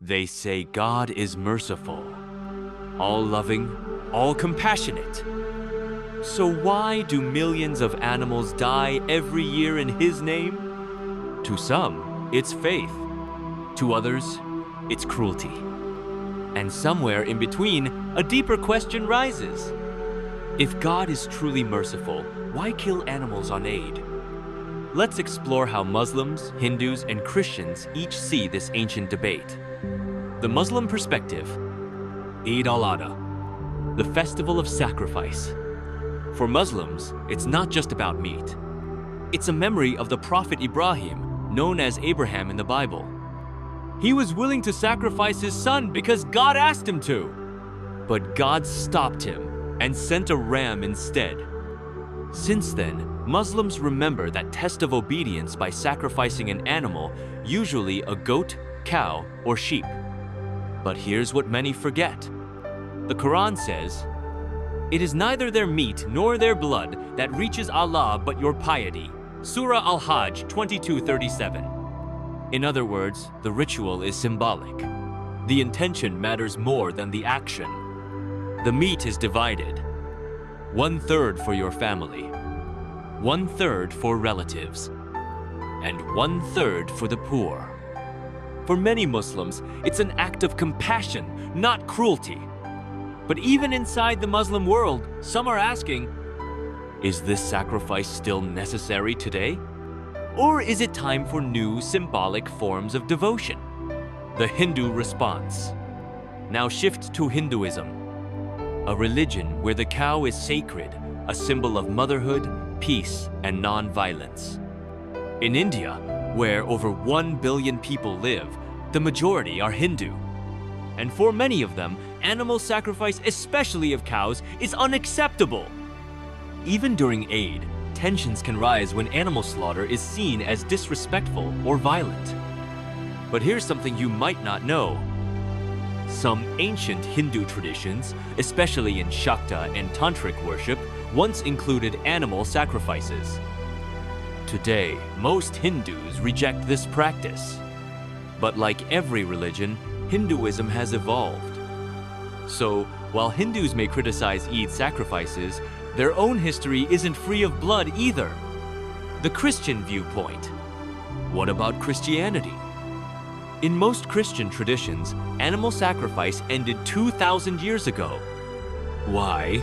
They say God is merciful, all-loving, all-compassionate. So why do millions of animals die every year in His name? To some, it's faith. To others, it's cruelty. And somewhere in between, a deeper question rises. If God is truly merciful, why kill animals on Eid? Let's explore how Muslims, Hindus, and Christians each see this ancient debate. The Muslim perspective, Eid al-Adha, the festival of sacrifice. For Muslims, it's not just about meat. It's a memory of the Prophet Ibrahim, known as Abraham in the Bible. He was willing to sacrifice his son because God asked him to. But God stopped him and sent a ram instead. Since then, Muslims remember that test of obedience by sacrificing an animal, usually a goat, cow, or sheep. But here's what many forget. The Quran says, "It is neither their meat nor their blood that reaches Allah but your piety." Surah Al-Hajj 22:37. In other words, the ritual is symbolic. The intention matters more than the action. The meat is divided. 1/3 for your family, 1/3 for relatives, and 1/3 for the poor. For many Muslims, it's an act of compassion, not cruelty. But even inside the Muslim world, some are asking, is this sacrifice still necessary today? Or is it time for new symbolic forms of devotion? The Hindu response. Now shift to Hinduism, a religion where the cow is sacred, a symbol of motherhood, peace, and non-violence. In India, where over 1 billion people live, the majority are Hindu. And for many of them, animal sacrifice, especially of cows, is unacceptable. Even during Eid, tensions can rise when animal slaughter is seen as disrespectful or violent. But here's something you might not know. Some ancient Hindu traditions, especially in Shakta and Tantric worship, once included animal sacrifices. Today, most Hindus reject this practice. But like every religion, Hinduism has evolved. So, while Hindus may criticize Eid sacrifices, their own history isn't free of blood either. The Christian viewpoint. What about Christianity? In most Christian traditions, animal sacrifice ended 2,000 years ago. Why?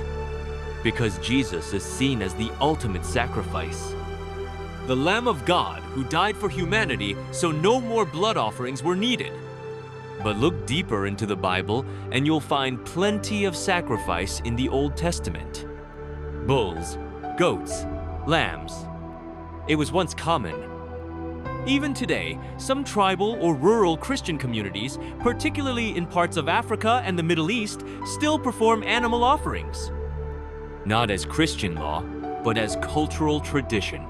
Because Jesus is seen as the ultimate sacrifice. The Lamb of God who died for humanity so no more blood offerings were needed. But look deeper into the Bible and you'll find plenty of sacrifice in the Old Testament. Bulls, goats, lambs. It was once common. Even today, some tribal or rural Christian communities, particularly in parts of Africa and the Middle East, still perform animal offerings. Not as Christian law, but as cultural tradition.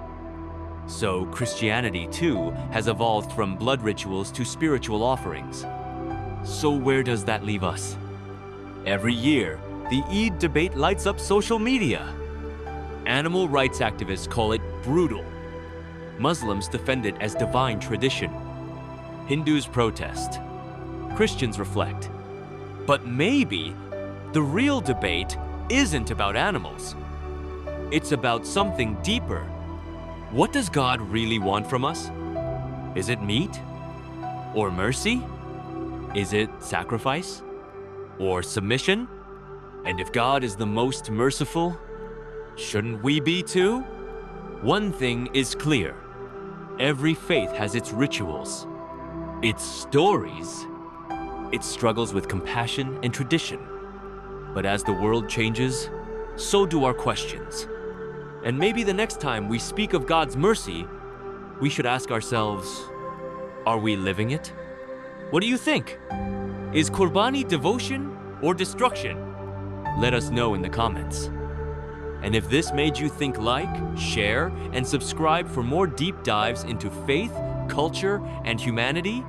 So Christianity too has evolved from blood rituals to spiritual offerings. So where does that leave us? Every year, the Eid debate lights up social media. Animal rights activists call it brutal. Muslims defend it as divine tradition. Hindus protest. Christians reflect. But maybe the real debate isn't about animals. It's about something deeper. What does God really want from us? Is it meat? Or mercy? Is it sacrifice? Or submission? And if God is the most merciful, shouldn't we be too? One thing is clear. Every faith has its rituals, its stories, its struggles with compassion and tradition. But as the world changes, so do our questions. And maybe the next time we speak of God's mercy, we should ask ourselves, are we living it? What do you think? Is Qurbani devotion or destruction? Let us know in the comments. And if this made you think, like, share, and subscribe for more deep dives into faith, culture, and humanity,